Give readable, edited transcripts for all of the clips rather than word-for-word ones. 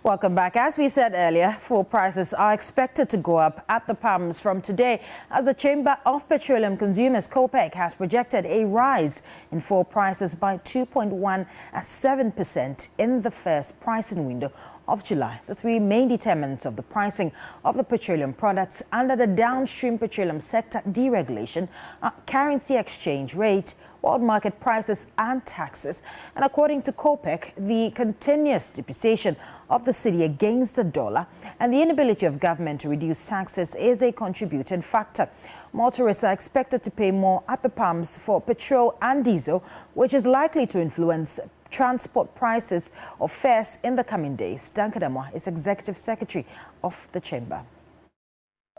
Welcome back. As we said earlier, fuel prices are expected to go up at the pumps from today as the Chamber of Petroleum Consumers (COPEC) has projected a rise in fuel prices by 2.17% in the first pricing window of July. The three main determinants of the pricing of the petroleum products under the downstream petroleum sector deregulation are currency exchange rate, world market prices and taxes. And according to COPEC, the continuous depreciation of the cedi against the dollar and the inability of government to reduce taxes is a contributing factor. Motorists are expected to pay more at the pumps for petrol and diesel, which is likely to influence transport prices or fares in the coming days. Dankadamwa is Executive Secretary of the Chamber.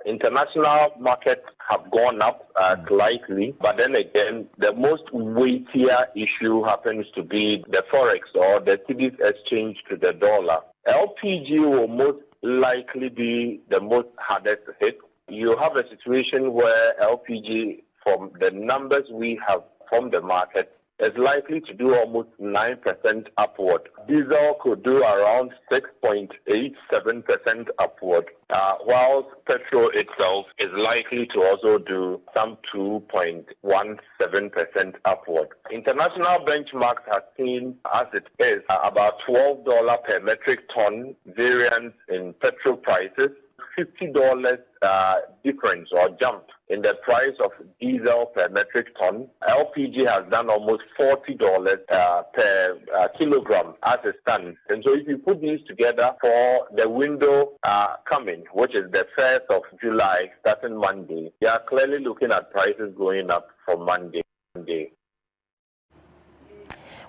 International markets have gone up slightly, but then again, the most weightier issue happens to be the forex or the cedi's exchange to the dollar. LPG will most likely be the most hardest hit. You have a situation where LPG, from the numbers we have from the market, is likely to do almost 9% upward. Diesel could do around 6.87% upward, whilst petrol itself is likely to also do some 2.17% upward. International benchmarks have seen, as it is, about $12 per metric ton variance in petrol prices, $50 difference or jump in the price of diesel per metric ton. LPG has done almost $40 per kilogram as it stands. And so if you put these together for the window coming, which is the 1st of July, starting Monday, you are clearly looking at prices going up from Monday.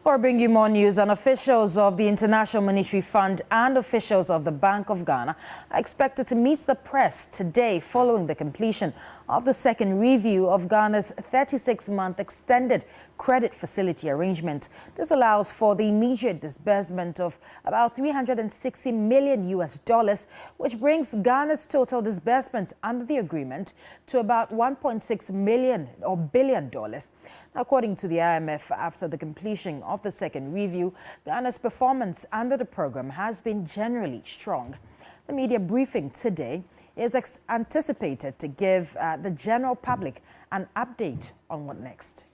We'll bring you more news on officials of the International Monetary Fund and officials of the Bank of Ghana are expected to meet the press today following the completion of the second review of Ghana's 36-month extended credit facility arrangement. This allows for the immediate disbursement of about $360 million, which brings Ghana's total disbursement under the agreement to about $1.6 billion. According to the IMF, after the completion of the second review, Ghana's performance under the program has been generally strong. The media briefing today is anticipated to give the general public an update on what next.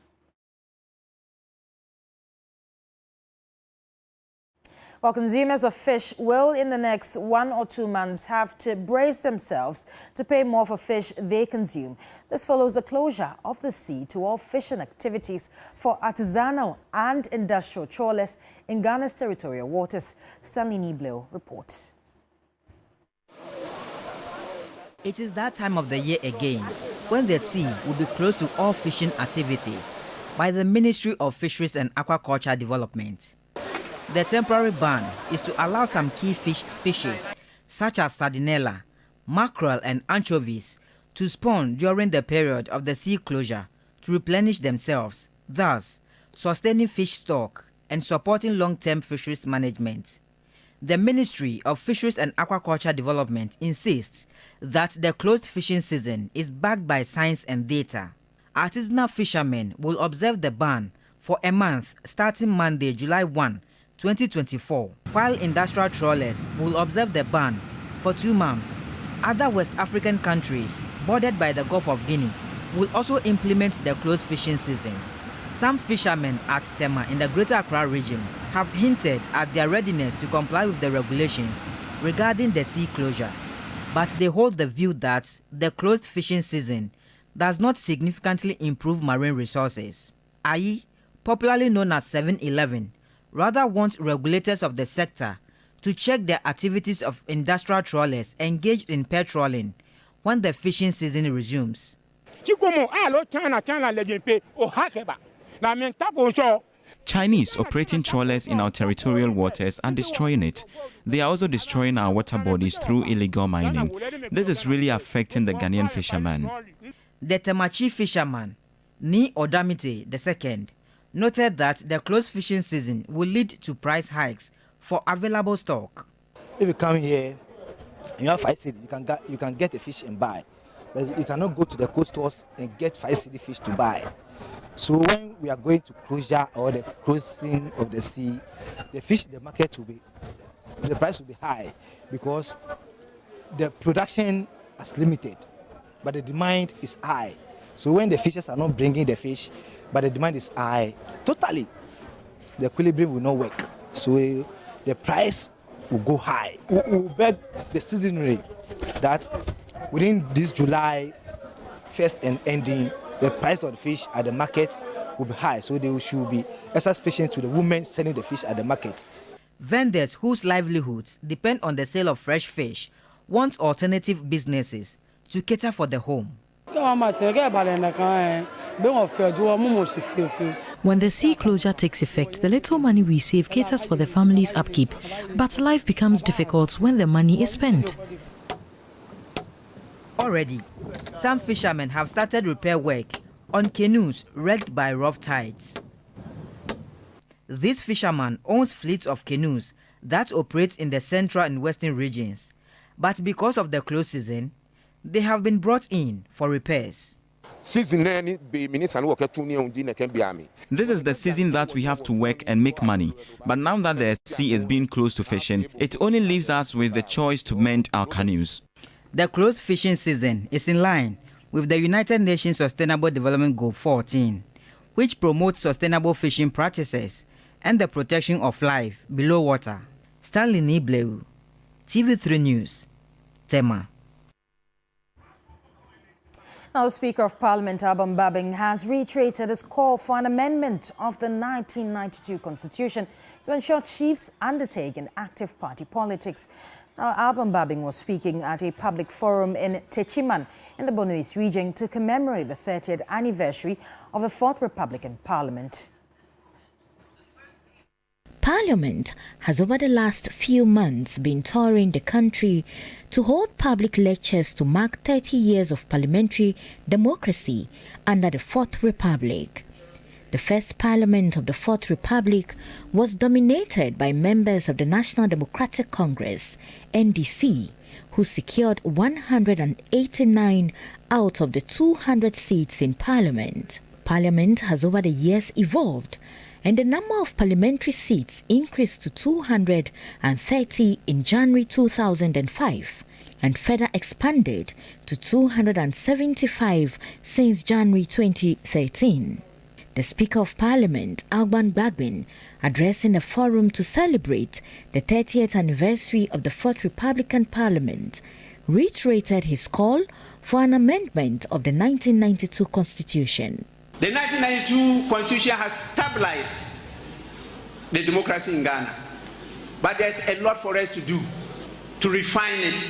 Well, consumers of fish will in the next 1 or 2 months have to brace themselves to pay more for fish they consume. This follows the closure of the sea to all fishing activities for artisanal and industrial trawlers in Ghana's territorial waters. Stanley Nibleo reports. It is that time of the year again when the sea will be closed to all fishing activities by the Ministry of Fisheries and Aquaculture Development. The temporary ban is to allow some key fish species, such as sardinella, mackerel and anchovies, to spawn during the period of the sea closure to replenish themselves, thus sustaining fish stock and supporting long-term fisheries management. The Ministry of Fisheries and Aquaculture Development insists that the closed fishing season is backed by science and data. Artisanal fishermen will observe the ban for a month starting Monday, July 1, 2024, while industrial trawlers will observe the ban for 2 months. Other West African countries bordered by the Gulf of Guinea will also implement the closed fishing season. Some fishermen at Tema in the Greater Accra region have hinted at their readiness to comply with the regulations regarding the sea closure, but they hold the view that the closed fishing season does not significantly improve marine resources. AYI, popularly known as 7-Eleven, rather want regulators of the sector to check the activities of industrial trawlers engaged in petrolling when the fishing season resumes. Chinese operating trawlers in our territorial waters are destroying it. They are also destroying our water bodies through illegal mining. This is really affecting the Ghanaian fishermen. The Temachi fisherman, Ni Odamite II, noted that the closed fishing season will lead to price hikes for available stock. If you come here, you have 5 cedi, you can get a fish and buy. But you cannot go to the coast stores and get 5 cedi fish to buy. So when we are going to closure or the closing of the sea, the fish in the market will be the price will be high because the production is limited, but the demand is high. So when the fishers are not bringing the fish, but the demand is high, totally, the equilibrium will not work. So the price will go high. We beg the citizenry that within this July 1st and ending, the price of the fish at the market will be high. So they should be extra patient to the women selling the fish at the market. Vendors whose livelihoods depend on the sale of fresh fish want alternative businesses to cater for the home. When the sea closure takes effect, the little money we save caters for the family's upkeep, but life becomes difficult when the money is spent. Already, some fishermen have started repair work on canoes wrecked by rough tides. This fisherman owns fleets of canoes that operate in the central and western regions, but because of the close season, they have been brought in for repairs. This is the season that we have to work and make money, but now that the sea is being closed to fishing, it only leaves us with the choice to mend our canoes. The closed fishing season is in line with the United Nations Sustainable Development Goal 14, which promotes sustainable fishing practices and the protection of life below water. Stanley Nibleu, TV3 News, Tema. Now, Speaker of Parliament Albon Babing has reiterated his call for an amendment of the 1992 Constitution to ensure chiefs undertake an active party politics. Now, Albon Babing was speaking at a public forum in Techiman in the Borno East region to commemorate the 30th anniversary of the Fourth Republican Parliament. Parliament has over the last few months been touring the country to hold public lectures to mark 30 years of parliamentary democracy under the Fourth Republic. The first Parliament of the Fourth Republic was dominated by members of the National Democratic Congress, NDC, who secured 189 out of the 200 seats in Parliament. Parliament has over the years evolved, and the number of parliamentary seats increased to 230 in January 2005 and further expanded to 275 since January 2013. The Speaker of Parliament, Albon Babing, addressing a forum to celebrate the 30th anniversary of the Fourth Republican Parliament, reiterated his call for an amendment of the 1992 Constitution. The 1992 Constitution has stabilized the democracy in Ghana, but there's a lot for us to do to refine it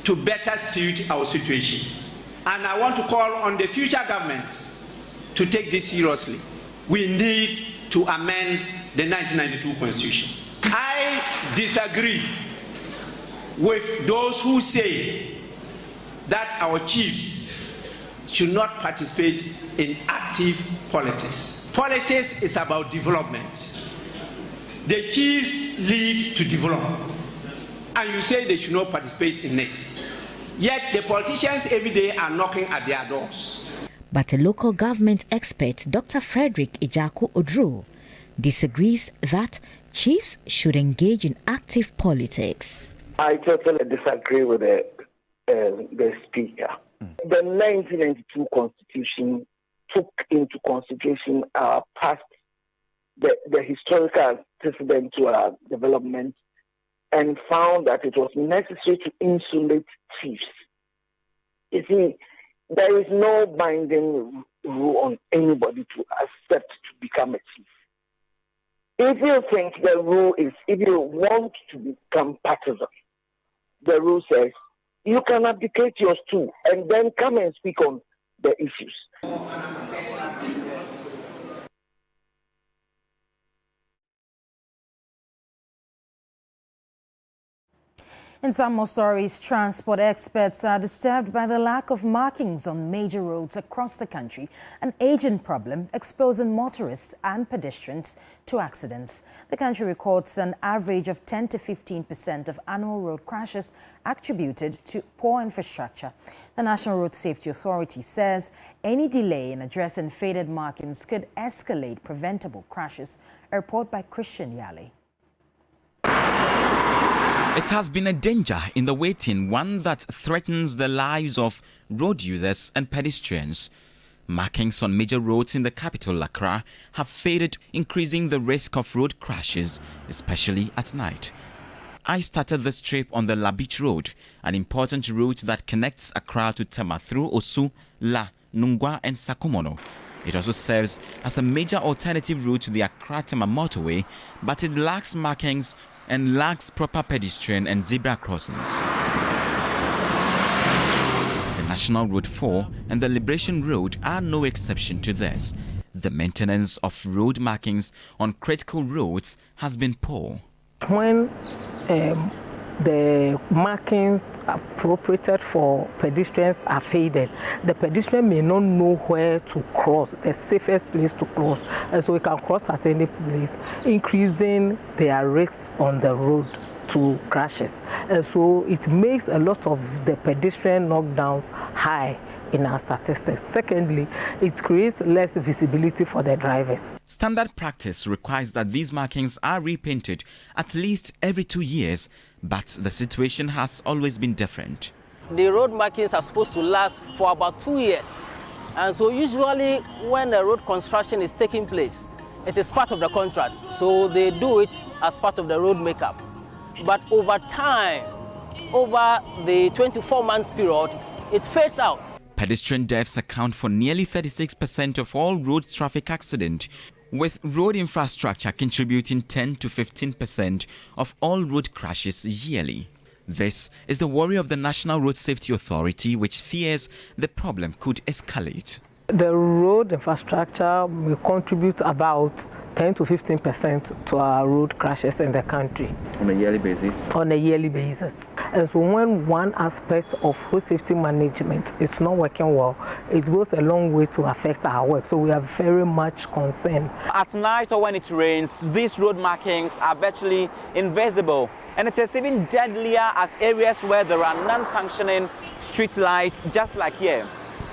to better suit our situation. And I want to call on the future governments to take this seriously. We need to amend the 1992 Constitution. I disagree with those who say that our chiefs should not participate in active politics. Politics is about development. The chiefs lead to develop, and you say they should not participate in it. Yet the politicians every day are knocking at their doors. But a local government expert, Dr. Frederick Ijaku Odro, disagrees that chiefs should engage in active politics. I totally disagree with the speaker. The 1992 Constitution took into consideration our past, the historical antecedent to our development, and found that it was necessary to insulate chiefs. You see, there is no binding rule on anybody to accept to become a chief. If you think the rule is, if you want to become partisan, the rule says you can abdicate yours too, and then come and speak on the issues. In some more stories, transport experts are disturbed by the lack of markings on major roads across the country, an aging problem exposing motorists and pedestrians to accidents. The country records an average of 10 to 15% of annual road crashes attributed to poor infrastructure. The National Road Safety Authority says any delay in addressing faded markings could escalate preventable crashes. A report by Christian Yale. It has been a danger in the waiting, one that threatens the lives of road users and pedestrians. Markings on major roads in the capital, Accra, have faded, increasing the risk of road crashes, especially at night. I started this trip on the La Beach Road, an important route that connects Accra to Tema through Osu, La, Nungwa and Sakomono. It also serves as a major alternative route to the Accra-Tema motorway, but it lacks markings and lacks proper pedestrian and zebra crossings. The National Road 4 and the Liberation Road are no exception to this. The maintenance of road markings on critical roads has been poor. When the markings appropriated for pedestrians are faded, the pedestrian may not know where to cross, the safest place to cross, and so we can cross at any place, increasing their risks on the road to crashes. And so it makes a lot of the pedestrian knockdowns high in our statistics. Secondly, it creates less visibility for the drivers. Standard practice requires that these markings are repainted at least every 2 years, but the situation has always been different. The road markings are supposed to last for about 2 years. And so usually when the road construction is taking place, it is part of the contract. So they do it as part of the road makeup. But over time, over the 24 months period, it fades out. Pedestrian deaths account for nearly 36% of all road traffic accidents, with road infrastructure contributing 10 to 15% of all road crashes yearly. This is the worry of the National Road Safety Authority, which fears the problem could escalate. The road infrastructure will contribute about 10 to 15% to our road crashes in the country. On a yearly basis? On a yearly basis. And so when one aspect of road safety management is not working well, it goes a long way to affect our work. So we are very much concerned. At night or when it rains, these road markings are virtually invisible. And it is even deadlier at areas where there are non-functioning street lights, just like here.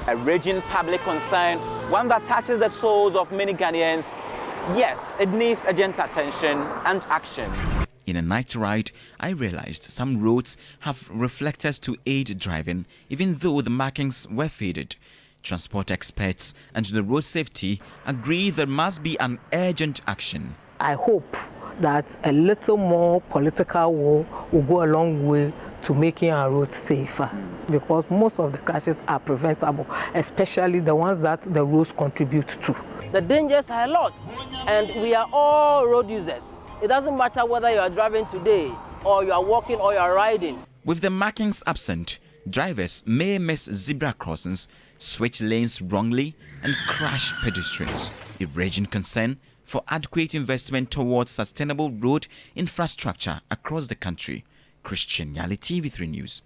A raging public concern, one that touches the souls of many Ghanaians. Yes, it needs urgent attention and action. In a night ride, I realized some roads have reflectors to aid driving, even though the markings were faded. Transport experts and the road safety agree there must be an urgent action. I hope that a little more political will go a long way to making our roads safer, because most of the crashes are preventable, especially the ones that the roads contribute to. The dangers are a lot, and we are all road users. It doesn't matter whether you are driving today, or you are walking, or you are riding. With the markings absent, drivers may miss zebra crossings, switch lanes wrongly, and crash pedestrians. A raging concern for adequate investment towards sustainable road infrastructure across the country. Christian Yali, TV3 News.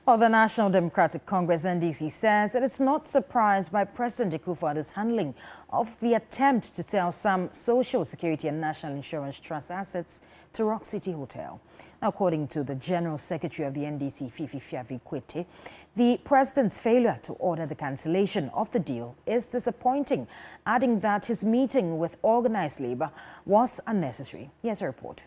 Well, the National Democratic Congress, NDC, says it is not surprised by President Akufo-Addo's handling of the attempt to sell some Social Security and National Insurance Trust assets to Rock City Hotel. Now, according to the General Secretary of the NDC, Fifi Fiavi-Kwete, the president's failure to order the cancellation of the deal is disappointing, adding that his meeting with organized labor was unnecessary. Here's a report.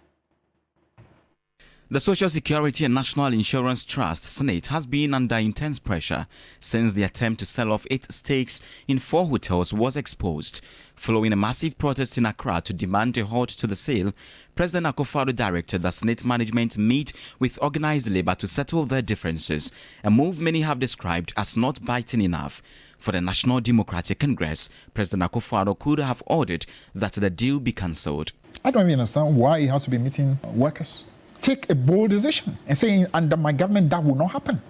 The Social Security and National Insurance Trust Senate has been under intense pressure since the attempt to sell off its stakes in 4 hotels was exposed. Following a massive protest in Accra to demand a halt to the sale, President Akufo-Addo directed the Senate management meet with organized labor to settle their differences, a move many have described as not biting enough. For the National Democratic Congress, President Akufo-Addo could have ordered that the deal be cancelled. I don't even understand why he has to be meeting workers. Take a bold decision and saying, under my government, that will not happen.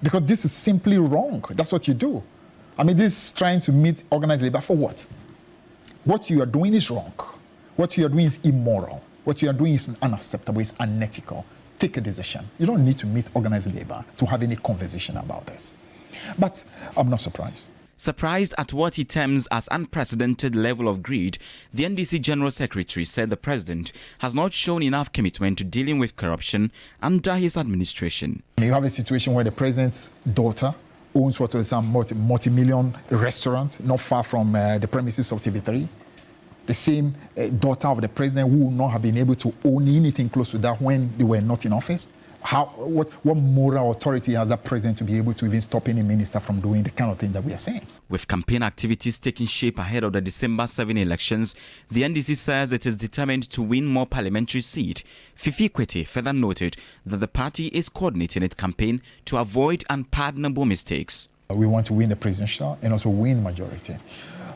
Because this is simply wrong. That's what you do. I mean, this is trying to meet organized labor for what? What you are doing is wrong. What you are doing is immoral. What you are doing is unacceptable, it's unethical. Take a decision. You don't need to meet organized labor to have any conversation about this. But I'm not surprised. Surprised at what he terms as unprecedented level of greed, the NDC General Secretary said the president has not shown enough commitment to dealing with corruption under his administration. You have a situation where the president's daughter owns what is a multi-million restaurant not far from the premises of TV3. the same daughter of the president who would not have been able to own anything close to that when they were not in office. What moral authority has that president to be able to even stop any minister from doing the kind of thing that we are saying? With campaign activities taking shape ahead of the December 7 elections, the NDC says it is determined to win more parliamentary seats. Fifi Kwete further noted that the party is coordinating its campaign to avoid unpardonable mistakes. We want to win the presidential and also win majority.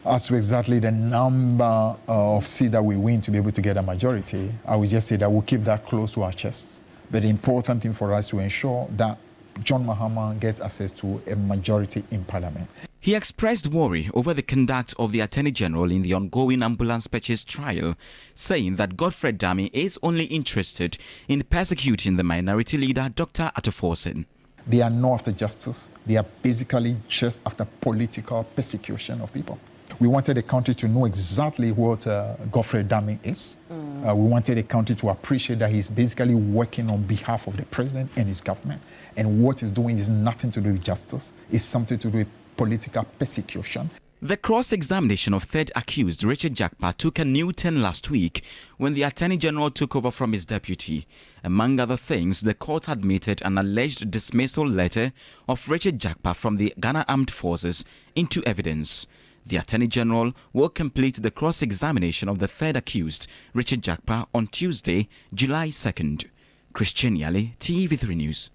As to exactly the number of seats that we win to be able to get a majority, I would just say that we'll keep that close to our chests. But the important thing for us to ensure that John Mahama gets access to a majority in Parliament. He expressed worry over the conduct of the Attorney General in the ongoing ambulance purchase trial, saying that Godfred Dami is only interested in persecuting the minority leader, Dr. Attoforsen. They are not after justice. They are basically just after political persecution of people. We wanted the country to know exactly what Godfred Dami is. We wanted the country to appreciate that he's basically working on behalf of the president and his government. And what he's doing is nothing to do with justice. It's something to do with political persecution. The cross-examination of third accused Richard Jakpa took a new turn last week when the Attorney General took over from his deputy. Among other things, the court admitted an alleged dismissal letter of Richard Jakpa from the Ghana Armed Forces into evidence. The Attorney General will complete the cross-examination of the third accused, Richard Jakpa, on Tuesday, July 2nd. Christian Yale, TV3 News.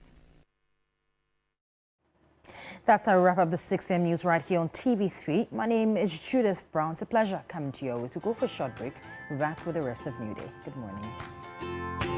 That's our wrap up the 6 a.m. news right here on TV3. My name is Judith Brown. It's a pleasure coming to you. To go for a short break. We're back with the rest of New Day. Good morning.